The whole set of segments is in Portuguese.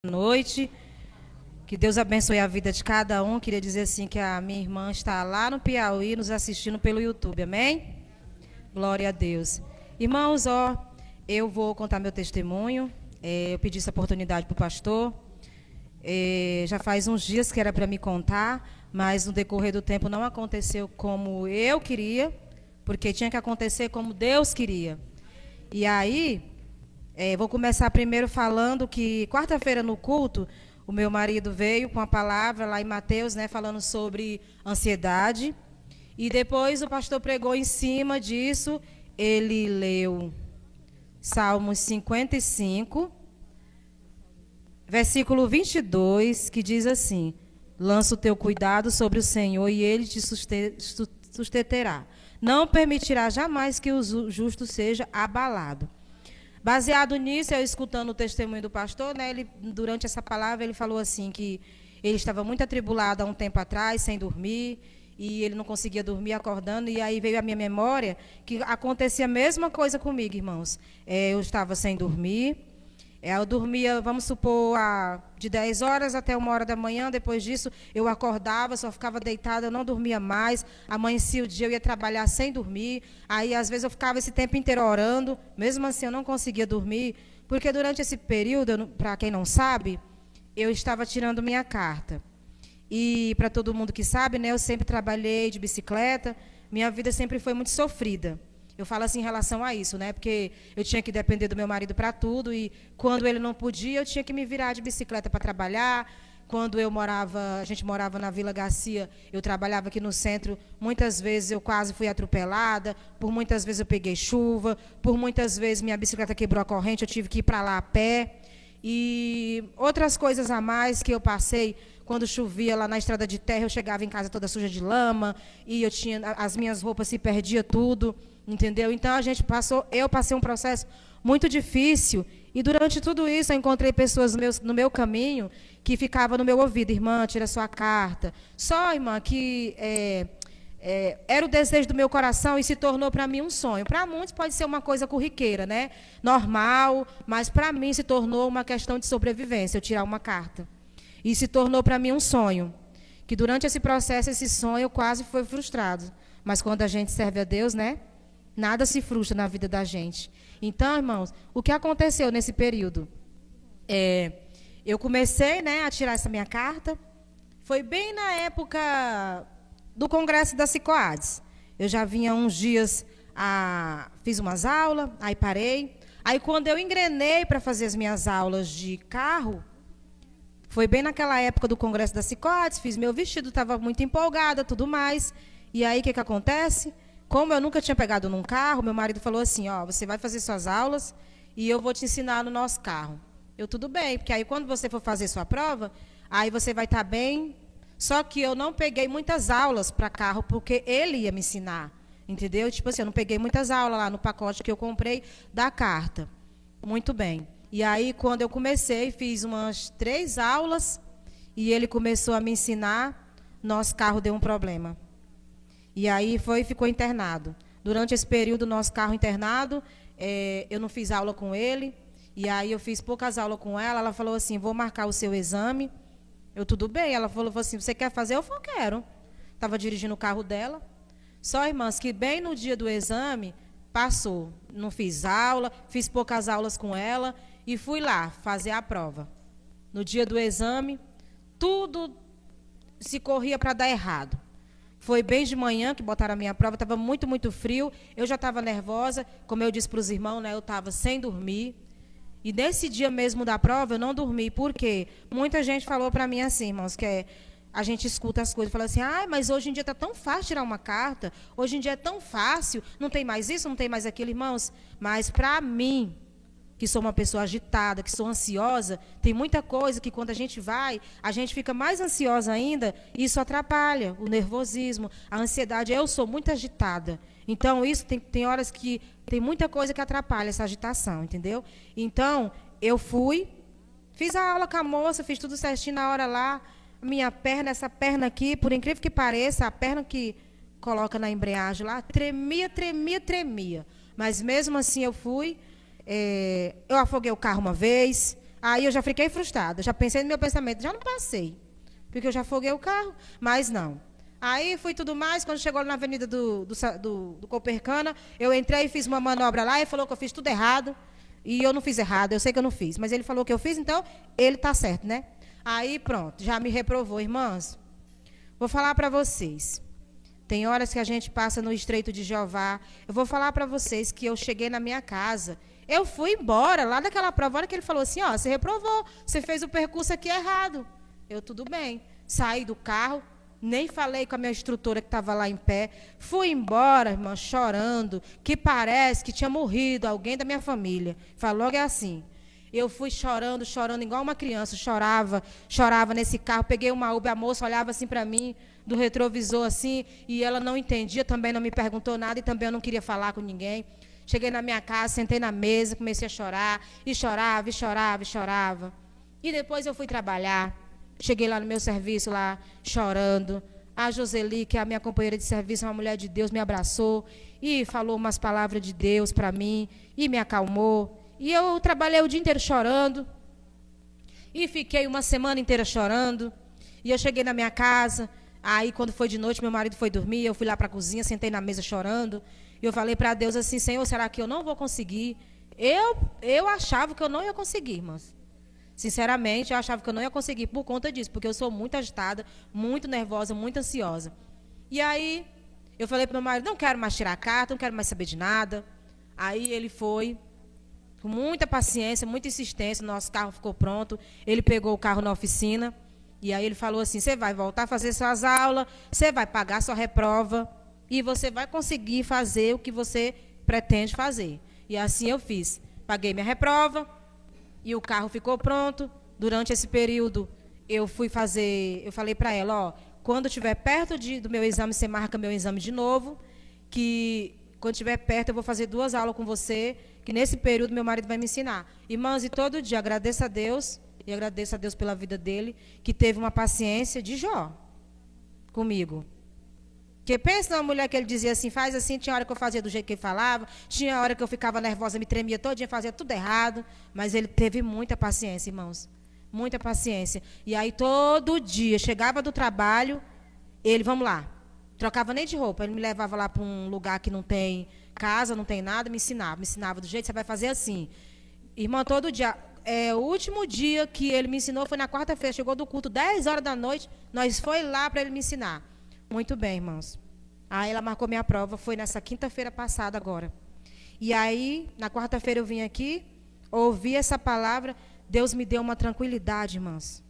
Noite, que Deus abençoe a vida de cada um. Queria dizer assim que a minha irmã está lá no Piauí nos assistindo pelo YouTube, amém? Glória a Deus. Irmãos, eu vou contar meu testemunho. Eu pedi essa oportunidade para o pastor. Já faz uns dias que era para me contar, mas no decorrer do tempo não aconteceu como eu queria, porque tinha que acontecer como Deus queria. E aí, vou começar primeiro falando que quarta-feira no culto, o meu marido veio com a palavra lá em Mateus, né, falando sobre ansiedade. E depois o pastor pregou em cima disso, ele leu Salmos 55, versículo 22, que diz assim: lança o teu cuidado sobre o Senhor e ele te sustentará. Não permitirá jamais que o justo seja abalado. Baseado nisso, eu escutando o testemunho do pastor, né, durante essa palavra, ele falou assim que ele estava muito atribulado há um tempo atrás, sem dormir, e ele não conseguia dormir acordando, e aí veio a minha memória que acontecia a mesma coisa comigo, irmãos. Eu estava sem dormir, eu dormia, vamos supor, de 10 horas até 1 hora da manhã. Depois disso, eu acordava, só ficava deitada, eu não dormia mais. Amanhecia o dia, eu ia trabalhar sem dormir. Aí, às vezes, eu ficava esse tempo inteiro orando. Mesmo assim, eu não conseguia dormir. Porque durante esse período, para quem não sabe, eu estava tirando minha carta. E, para todo mundo que sabe, né, eu sempre trabalhei de bicicleta. Minha vida sempre foi muito sofrida. Eu falo assim em relação a isso, né? Porque eu tinha que depender do meu marido para tudo, e quando ele não podia, eu tinha que me virar de bicicleta para trabalhar. Quando a gente morava na Vila Garcia, eu trabalhava aqui no centro, muitas vezes eu quase fui atropelada, por muitas vezes eu peguei chuva, por muitas vezes minha bicicleta quebrou a corrente, eu tive que ir para lá a pé. E outras coisas a mais que eu passei. Quando chovia lá na estrada de terra, eu chegava em casa toda suja de lama, e as minhas roupas se perdia tudo, entendeu? Então eu passei um processo muito difícil, e durante tudo isso eu encontrei pessoas no meu caminho que ficavam no meu ouvido: irmã, tira sua carta. Só, irmã, que era o desejo do meu coração e se tornou para mim um sonho. Para muitos pode ser uma coisa corriqueira, né? Normal, mas para mim se tornou uma questão de sobrevivência, eu tirar uma carta. E se tornou para mim um sonho, que durante esse processo, esse sonho quase foi frustrado. Mas quando a gente serve a Deus, né, nada se frustra na vida da gente. Então, irmãos, o que aconteceu nesse período? Eu comecei, né, a tirar essa minha carta. Foi bem na época do congresso da Cicoades. Eu já vinha uns dias, fiz umas aulas, aí parei. Aí quando eu engrenei para fazer as minhas aulas de carro, foi bem naquela época do congresso da Cicoades, fiz meu vestido, estava muito empolgada, tudo mais. E aí, o que acontece? Como eu nunca tinha pegado num carro, meu marido falou assim: você vai fazer suas aulas e eu vou te ensinar no nosso carro. Eu, tudo bem, porque aí quando você for fazer sua prova, aí você vai estar bem. Só que eu não peguei muitas aulas para carro, porque ele ia me ensinar, entendeu? Tipo assim, eu não peguei muitas aulas lá no pacote que eu comprei da carta. Muito bem. E aí, quando eu comecei, fiz umas 3 aulas, e ele começou a me ensinar, nosso carro deu um problema. E aí ficou internado. Durante esse período, nosso carro internado, eu não fiz aula com ele, e aí eu fiz poucas aulas com ela. Ela falou assim: vou marcar o seu exame. Eu, tudo bem. Ela falou assim: você quer fazer? Eu falei: quero. Estava dirigindo o carro dela. Só, irmãs, que bem no dia do exame, passou. Não fiz aula, fiz poucas aulas com ela, e fui lá fazer a prova. No dia do exame, tudo se corria para dar errado. Foi bem de manhã que botaram a minha prova, estava muito, muito frio. Eu já estava nervosa, como eu disse para os irmãos, né, eu estava sem dormir. E nesse dia mesmo da prova, eu não dormi. Por quê? Muita gente falou para mim assim, irmãos, que a gente escuta as coisas e fala assim: mas hoje em dia está tão fácil tirar uma carta, hoje em dia é tão fácil, não tem mais isso, não tem mais aquilo, irmãos. Mas para mim, que sou uma pessoa agitada, que sou ansiosa, tem muita coisa que quando a gente fica mais ansiosa ainda, e isso atrapalha o nervosismo, a ansiedade. Eu sou muito agitada, então isso tem horas que tem muita coisa que atrapalha essa agitação, entendeu? Então, eu fiz a aula com a moça, fiz tudo certinho na hora lá. Minha perna, essa perna aqui, por incrível que pareça, a perna que coloca na embreagem lá, tremia, tremia, tremia. Mas mesmo assim eu fui. Eu afoguei o carro uma vez, Aí eu já fiquei frustrada, já pensei no meu pensamento, já não passei, porque eu já afoguei o carro, mas não. Aí fui tudo mais, quando chegou na avenida do Copercana, eu entrei e fiz uma manobra lá, ele falou que eu fiz tudo errado, e eu não fiz errado, eu sei que eu não fiz, mas ele falou que eu fiz, então ele está certo, né? Aí pronto, já me reprovou, irmãs. Vou falar para vocês, tem horas que a gente passa no Estreito de Jeová, eu vou falar para vocês que eu cheguei na minha casa, eu fui embora lá daquela prova, a hora que ele falou assim, ó, você reprovou, você fez o percurso aqui errado. Eu, tudo bem, saí do carro, nem falei com a minha instrutora que estava lá em pé. Fui embora, irmã, chorando, que parece que tinha morrido alguém da minha família. Falou logo é assim. Eu fui chorando, chorando igual uma criança. Chorava nesse carro. Peguei uma Uber, a moça olhava assim para mim, do retrovisor assim, e ela não entendia, também não me perguntou nada e também eu não queria falar com ninguém. Cheguei na minha casa, sentei na mesa, comecei a chorar, e chorava, e chorava, e chorava. E depois eu fui trabalhar. Cheguei lá no meu serviço, lá, chorando. A Joseli, que é a minha companheira de serviço, uma mulher de Deus, me abraçou e falou umas palavras de Deus para mim e me acalmou. E eu trabalhei o dia inteiro chorando. E fiquei uma semana inteira chorando. E eu cheguei na minha casa. Aí, quando foi de noite, meu marido foi dormir. Eu fui lá para a cozinha, sentei na mesa chorando. E eu falei para Deus assim, Senhor, será que eu não vou conseguir? Eu achava que eu não ia conseguir, irmãs. Sinceramente, eu achava que eu não ia conseguir por conta disso, porque eu sou muito agitada, muito nervosa, muito ansiosa. E aí, eu falei para o meu marido, não quero mais tirar a carta, não quero mais saber de nada. Aí ele foi, com muita paciência, muita insistência, nosso carro ficou pronto. Ele pegou o carro na oficina, e aí ele falou assim, você vai voltar a fazer suas aulas, você vai pagar sua reprova, e você vai conseguir fazer o que você pretende fazer. E assim eu fiz. Paguei minha reprova, e o carro ficou pronto. Durante esse período, eu falei para ela, ó, quando estiver perto do meu exame, você marca meu exame de novo, que quando estiver perto eu vou fazer 2 aulas com você, que nesse período meu marido vai me ensinar. Irmãs, e todo dia agradeço a Deus, e agradeço a Deus pela vida dele, que teve uma paciência de Jó comigo. Porque pensa numa mulher que ele dizia assim, faz assim, tinha hora que eu fazia do jeito que ele falava, tinha hora que eu ficava nervosa, me tremia todinha, fazia tudo errado, mas ele teve muita paciência, irmãos, muita paciência. E aí todo dia, chegava do trabalho, ele, vamos lá, trocava nem de roupa, ele me levava lá para um lugar que não tem casa, não tem nada, me ensinava do jeito que você vai fazer assim. Irmã, todo dia, o último dia que ele me ensinou foi na quarta-feira, chegou do culto, 10 horas da noite, nós foi lá para ele me ensinar. Muito bem, irmãos. Aí ela marcou minha prova, foi nessa quinta-feira passada agora. E aí, na quarta-feira eu vim aqui, ouvi essa palavra, Deus me deu uma tranquilidade, irmãos.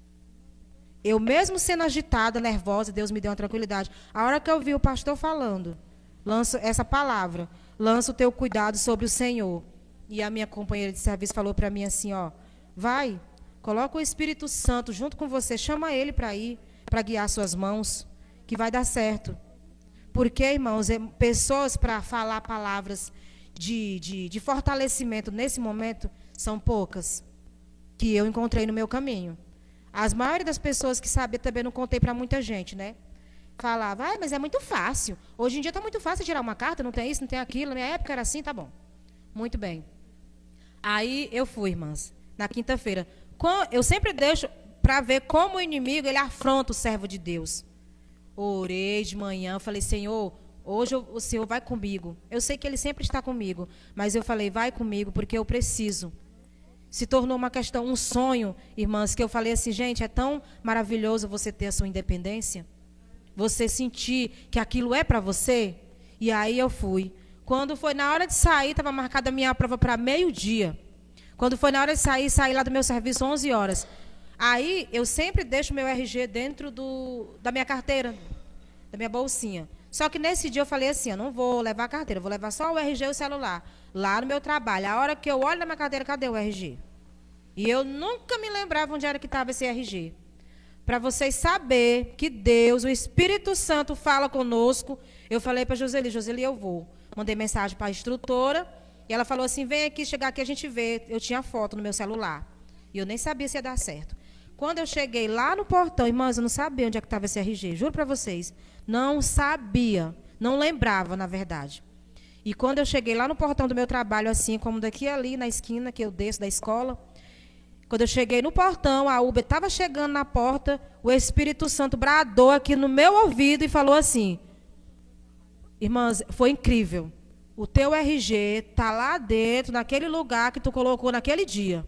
Eu mesmo sendo agitada, nervosa, Deus me deu uma tranquilidade. A hora que eu vi o pastor falando, lança essa palavra, lança o teu cuidado sobre o Senhor. E a minha companheira de serviço falou para mim assim, ó, vai, coloca o Espírito Santo junto com você, chama ele para ir, para guiar suas mãos, que vai dar certo. Porque, irmãos, pessoas para falar palavras de fortalecimento nesse momento são poucas que eu encontrei no meu caminho. As maioria das pessoas que sabiam também não contei para muita gente, né? Falava, mas é muito fácil. Hoje em dia está muito fácil tirar uma carta, não tem isso, não tem aquilo. Na minha época era assim, tá bom. Muito bem. Aí eu fui, irmãs, na quinta-feira. Eu sempre deixo para ver como o inimigo ele afronta o servo de Deus. Orei de manhã, falei, Senhor, hoje o Senhor vai comigo. Eu sei que Ele sempre está comigo, mas eu falei, vai comigo, porque eu preciso. Se tornou uma questão, um sonho, irmãs, que eu falei assim, gente, é tão maravilhoso você ter a sua independência, você sentir que aquilo é para você. E aí eu fui. Quando foi na hora de sair, estava marcada a minha prova para meio-dia. Quando foi na hora de saí lá do meu serviço 11 horas. Aí, eu sempre deixo meu RG dentro da minha carteira, da minha bolsinha. Só que nesse dia eu falei assim, eu não vou levar a carteira, eu vou levar só o RG e o celular. Lá no meu trabalho. A hora que eu olho na minha carteira, cadê o RG? E eu nunca me lembrava onde era que estava esse RG. Para vocês saberem que Deus, o Espírito Santo, fala conosco, eu falei para Joseli, eu vou. Mandei mensagem para a instrutora, e ela falou assim, vem aqui, chegar aqui a gente vê. Eu tinha foto no meu celular. E eu nem sabia se ia dar certo. Quando eu cheguei lá no portão, irmãs, eu não sabia onde é que estava esse RG, juro para vocês. Não sabia, não lembrava, na verdade. E quando eu cheguei lá no portão do meu trabalho, assim, como daqui ali na esquina, que eu desço da escola, Quando eu cheguei no portão, a Uber estava chegando na porta, o Espírito Santo bradou aqui no meu ouvido e falou assim: irmãs, foi incrível. O teu RG está lá dentro, naquele lugar que tu colocou naquele dia.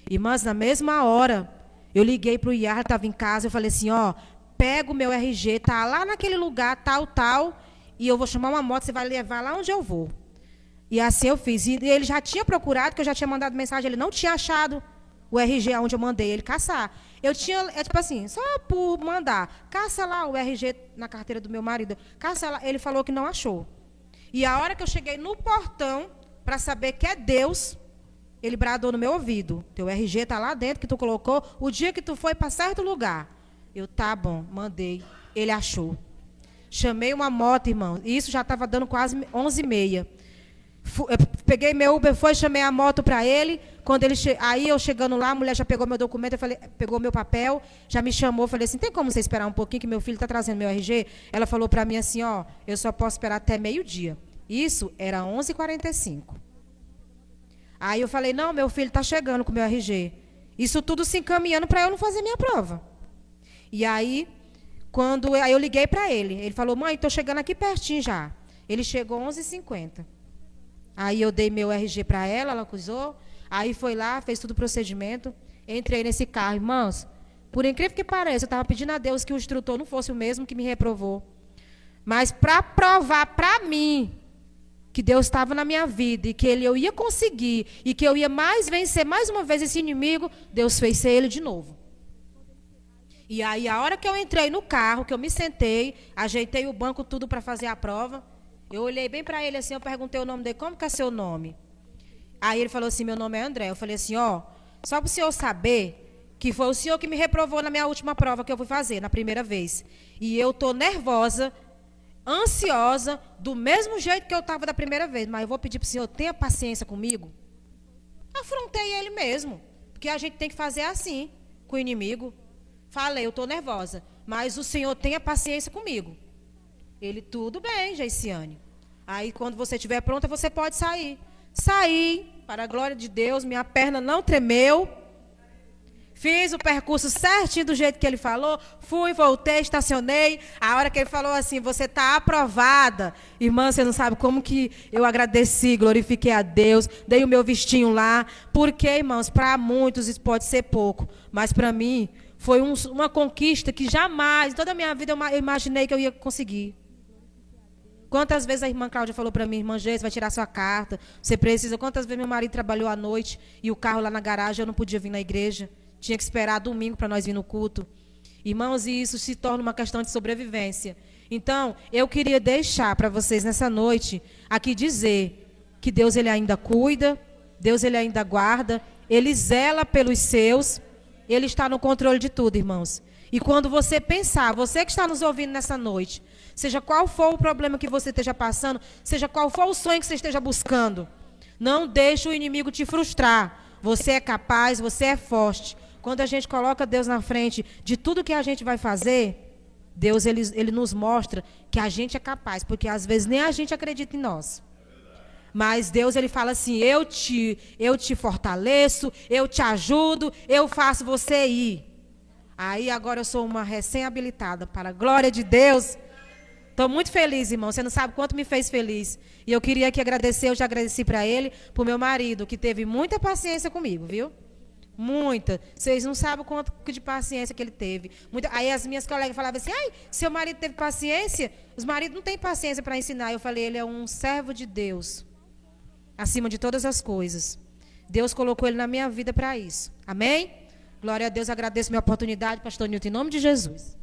Irmãs, na mesma hora, eu liguei para o Iar, estava em casa, eu falei assim, ó, pega o meu RG, está lá naquele lugar, tal, e eu vou chamar uma moto, você vai levar lá onde eu vou. E assim eu fiz. E ele já tinha procurado, que eu já tinha mandado mensagem, ele não tinha achado o RG onde eu mandei ele caçar. Eu tinha, tipo assim, só por mandar, caça lá o RG na carteira do meu marido, caça lá. Ele falou que não achou. E a hora que eu cheguei no portão, para saber que é Deus, ele bradou no meu ouvido: teu RG está lá dentro, que tu colocou, o dia que tu foi para certo lugar. Eu, tá bom, mandei. Ele achou. Chamei uma moto, irmão, e isso já estava dando quase 11h30. Eu peguei meu Uber, chamei a moto para ele. Quando ele aí eu chegando lá, a mulher já pegou meu documento, eu falei, pegou meu papel, já me chamou, falei assim, tem como você esperar um pouquinho que meu filho está trazendo meu RG? Ela falou para mim assim, ó, eu só posso esperar até meio-dia. Isso era 11h45. Aí eu falei, não, meu filho está chegando com meu RG. Isso tudo se encaminhando para eu não fazer minha prova. E aí, aí eu liguei para ele. Ele falou, mãe, estou chegando aqui pertinho já. Ele chegou 11h50. Aí eu dei meu RG para ela, ela acusou. Aí foi lá, fez todo o procedimento. Entrei nesse carro. Irmãos, por incrível que pareça, eu estava pedindo a Deus que o instrutor não fosse o mesmo que me reprovou. Mas para provar para mim que Deus estava na minha vida e que eu ia conseguir e que eu ia vencer mais uma vez esse inimigo, Deus fez ser ele de novo. E aí, a hora que eu entrei no carro, que eu me sentei, ajeitei o banco tudo para fazer a prova, eu olhei bem para ele assim, eu perguntei o nome dele, como que é seu nome? Aí ele falou assim, meu nome é André. Eu falei assim, ó, só para o senhor saber que foi o senhor que me reprovou na minha última prova que eu fui fazer, na primeira vez. E eu estou nervosa, ansiosa, do mesmo jeito que eu estava da primeira vez. Mas eu vou pedir para o senhor, tenha paciência comigo. Afrontei ele mesmo, porque a gente tem que fazer assim, com o inimigo. Falei, eu estou nervosa, mas o senhor tenha paciência comigo. Ele, tudo bem, Geiciane. Aí, quando você estiver pronta, você pode sair. Saí, para a glória de Deus, minha perna não tremeu. Fiz o percurso certinho do jeito que ele falou. Fui, voltei, estacionei. A hora que ele falou assim, você está aprovada. Irmã, você não sabe como que eu agradeci, glorifiquei a Deus. Dei o meu vestinho lá. Porque, irmãos, para muitos isso pode ser pouco. Mas para mim, foi uma conquista que jamais, em toda a minha vida, eu imaginei que eu ia conseguir. Quantas vezes a irmã Cláudia falou para mim, irmã Geis, vai tirar sua carta, você precisa. Quantas vezes meu marido trabalhou à noite e o carro lá na garagem, eu não podia vir na igreja. Tinha que esperar domingo para nós vir no culto. Irmãos, e isso se torna uma questão de sobrevivência. Então, eu queria deixar para vocês nessa noite, aqui dizer que Deus ele ainda cuida, Deus ele ainda guarda, Ele zela pelos seus, Ele está no controle de tudo, irmãos. E quando você pensar, você que está nos ouvindo nessa noite, seja qual for o problema que você esteja passando, seja qual for o sonho que você esteja buscando, não deixe o inimigo te frustrar. Você é capaz, você é forte. Quando a gente coloca Deus na frente de tudo que a gente vai fazer, Deus ele nos mostra que a gente é capaz, porque às vezes nem a gente acredita em nós. Mas Deus ele fala assim, eu te fortaleço, eu te ajudo, eu faço você ir. Aí agora eu sou uma recém-habilitada, para a glória de Deus. Estou muito feliz, irmão. Você não sabe quanto me fez feliz. E eu queria aqui agradecer, eu já agradeci para ele, para o meu marido, que teve muita paciência comigo, viu? Muita. Vocês não sabem o quanto de paciência que ele teve. Muita. Aí as minhas colegas falavam assim, ai, seu marido teve paciência? Os maridos não têm paciência para ensinar. Eu falei, ele é um servo de Deus, acima de todas as coisas. Deus colocou ele na minha vida para isso. Amém? Glória a Deus, agradeço a minha oportunidade, pastor Nilton, em nome de Jesus.